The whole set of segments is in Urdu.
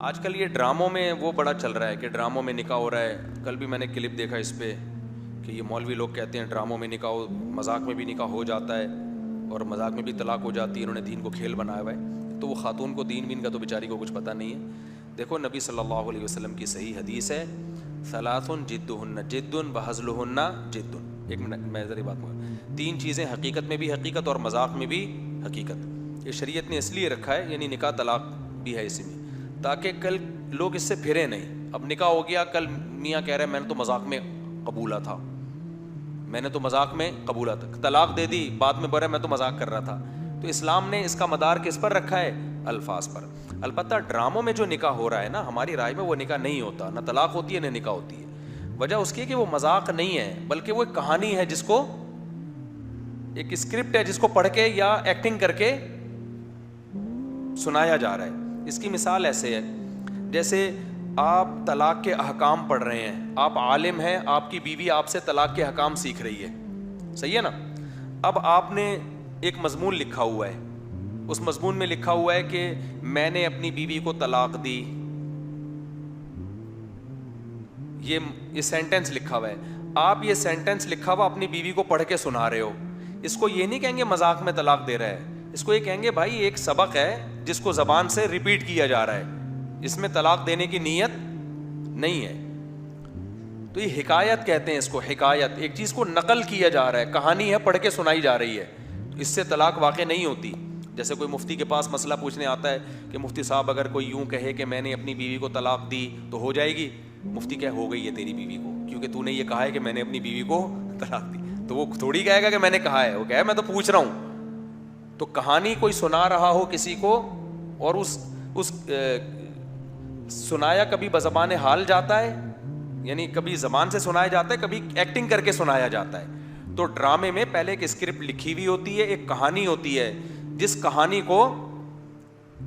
آج کل یہ ڈراموں میں وہ بڑا چل رہا ہے کہ ڈراموں میں نکاح ہو رہا ہے. کل بھی میں نے کلپ دیکھا اس پہ کہ یہ مولوی لوگ کہتے ہیں ڈراموں میں نکاح مذاق میں بھی نکاح ہو جاتا ہے اور مذاق میں بھی طلاق ہو جاتی ہے. انہوں نے دین کو کھیل بنایا ہوا ہے. تو وہ خاتون کو دین وین کا تو بیچاری کو کچھ پتہ نہیں ہے. دیکھو نبی صلی اللہ علیہ وسلم کی صحیح حدیث ہے, ثلاث جدہن جد وہزلہن جد. ایک منٹ میں ذرا بات میں, تین چیزیں حقیقت میں بھی حقیقت اور مذاق میں بھی حقیقت. یہ شریعت نے اس لیے رکھا ہے, یعنی نکاح طلاق بھی ہے اسی میں, تاکہ کل لوگ اس سے پھرے نہیں. اب نکاح ہو گیا, کل میاں کہہ رہے ہیں میں نے تو مذاق میں قبولا تھا, میں نے تو مذاق میں قبولا تھا, طلاق دے دی, بعد میں بولے میں تو مذاق کر رہا تھا. تو اسلام نے اس کا مدار کس پر رکھا ہے؟ الفاظ پر. البتہ ڈراموں میں جو نکاح ہو رہا ہے نا, ہماری رائے میں وہ نکاح نہیں ہوتا, نہ طلاق ہوتی ہے نہ نکاح ہوتی ہے. وجہ اس کی ہے کہ وہ مذاق نہیں ہے, بلکہ وہ ایک کہانی ہے, جس کو ایک اسکرپٹ ہے جس کو پڑھ کے یا ایکٹنگ کر کے سنایا جا رہا ہے. اس کی مثال ایسے ہے جیسے آپ طلاق کے احکام پڑھ رہے ہیں, آپ عالم ہیں, آپ کی بیوی آپ سے طلاق کے احکام سیکھ رہی ہے, صحیح ہے نا. اب آپ نے ایک مضمون لکھا ہوا ہے, اس مضمون میں لکھا ہوا ہے کہ میں نے اپنی بیوی کو طلاق دی, یہ سینٹنس لکھا ہوا ہے. آپ یہ سینٹنس لکھا ہوا اپنی بیوی کو پڑھ کے سنا رہے ہو. اس کو یہ نہیں کہیں گے مذاق میں طلاق دے رہا ہے, اس کو یہ کہیں گے بھائی ایک سبق ہے جس کو زبان سے ریپیٹ کیا جا رہا ہے, اس میں طلاق دینے کی نیت نہیں ہے. تو یہ حکایت کہتے ہیں اس کو, حکایت. ایک چیز کو نقل کیا جا رہا ہے, کہانی ہے, پڑھ کے سنائی جا رہی ہے. اس سے طلاق واقع نہیں ہوتی. جیسے کوئی مفتی کے پاس مسئلہ پوچھنے آتا ہے کہ مفتی صاحب اگر کوئی یوں کہے کہ میں نے اپنی بیوی کو طلاق دی تو ہو جائے گی؟ مفتی کہے ہو گئی ہے تیری بیوی کو, کیونکہ تو نے یہ کہا ہے کہ میں نے اپنی بیوی کو طلاق دی. تو وہ تھوڑی کہے گا کہ میں نے کہا ہے, وہ کہے میں تو پوچھ رہا ہوں. تو کہانی کوئی سنا رہا ہو کسی کو, اور اس سنایا کبھی بزبان حال جاتا ہے, یعنی کبھی زبان سے سنایا جاتا ہے, کبھی ایکٹنگ کر کے سنایا جاتا ہے. تو ڈرامے میں پہلے ایک اسکرپٹ لکھی ہوئی ہوتی ہے, ایک کہانی ہوتی ہے, جس کہانی کو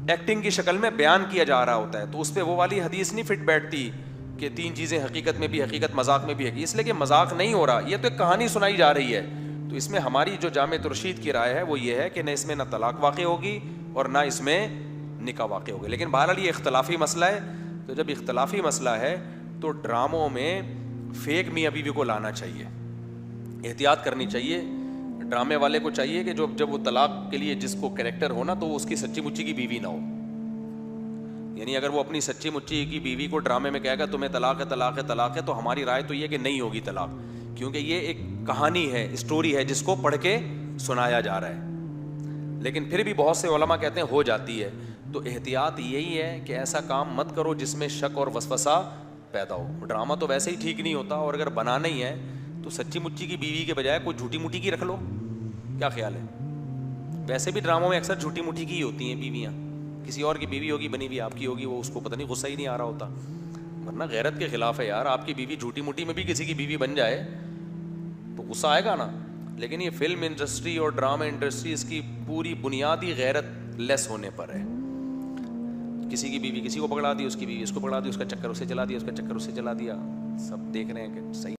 ایکٹنگ کی شکل میں بیان کیا جا رہا ہوتا ہے. تو اس پہ وہ والی حدیث نہیں فٹ بیٹھتی کہ تین چیزیں حقیقت میں بھی حقیقت, مذاق میں بھی حقیقت, اس لیے کہ مذاق نہیں ہو رہا, یہ تو ایک کہانی سنائی جا رہی ہے. تو اس میں ہماری جو جامع ترشید کی رائے ہے وہ یہ ہے کہ نہ اس میں نہ طلاق واقع ہوگی اور نہ اس میں نکاح واقع ہوگی. لیکن بہرحال یہ اختلافی مسئلہ ہے. تو جب اختلافی مسئلہ ہے تو ڈراموں میں فیک میاں بیوی کو لانا چاہیے, احتیاط کرنی چاہیے. ڈرامے والے کو چاہیے کہ جب وہ طلاق کے لیے جس کو کریکٹر ہونا تو وہ اس کی سچی مچی کی بیوی نہ ہو. یعنی اگر وہ اپنی سچی مچی کی بیوی کو ڈرامے میں کہے گا تمہیں طلاق ہے طلاق ہے طلاق ہے, تو ہماری رائے تو یہ کہ نہیں ہوگی طلاق, کیونکہ یہ ایک کہانی ہے, اسٹوری ہے, جس کو پڑھ کے سنایا جا رہا ہے. لیکن پھر بھی بہت سے علماء کہتے ہیں ہو جاتی ہے. تو احتیاط یہی ہے کہ ایسا کام مت کرو جس میں شک اور وسوسہ پیدا ہو. ڈرامہ تو ویسے ہی ٹھیک نہیں ہوتا, اور اگر بنانا ہی ہے تو سچی مچی کی بیوی کے بجائے کوئی جھوٹی موٹی کی رکھ لو. کیا خیال ہے؟ ویسے بھی ڈراموں میں اکثر جھوٹی موٹی کی ہی ہوتی ہیں بیویاں, کسی اور کی بیوی ہوگی بنی ہوئی آپ کی ہوگی, وہ اس کو پتہ نہیں غصہ ہی نہیں آ رہا ہوتا. ورنہ غیرت کے خلاف ہے یار, آپ کی بیوی جھوٹی موٹی میں بھی کسی کی بیوی بن جائے تو غصہ آئے گا نا. لیکن یہ فلم انڈسٹری اور ڈرامہ انڈسٹری اس کی پوری بنیادی غیرت لیس ہونے پر ہے. کسی کی بیوی کسی کو پکڑا دی, اس کی بیوی اس کو پکڑا دی, اس کا چکر اسے چلا دیا, اس کا چکر اسے چلا دیا. سب دیکھ رہے ہیں کہ صحیح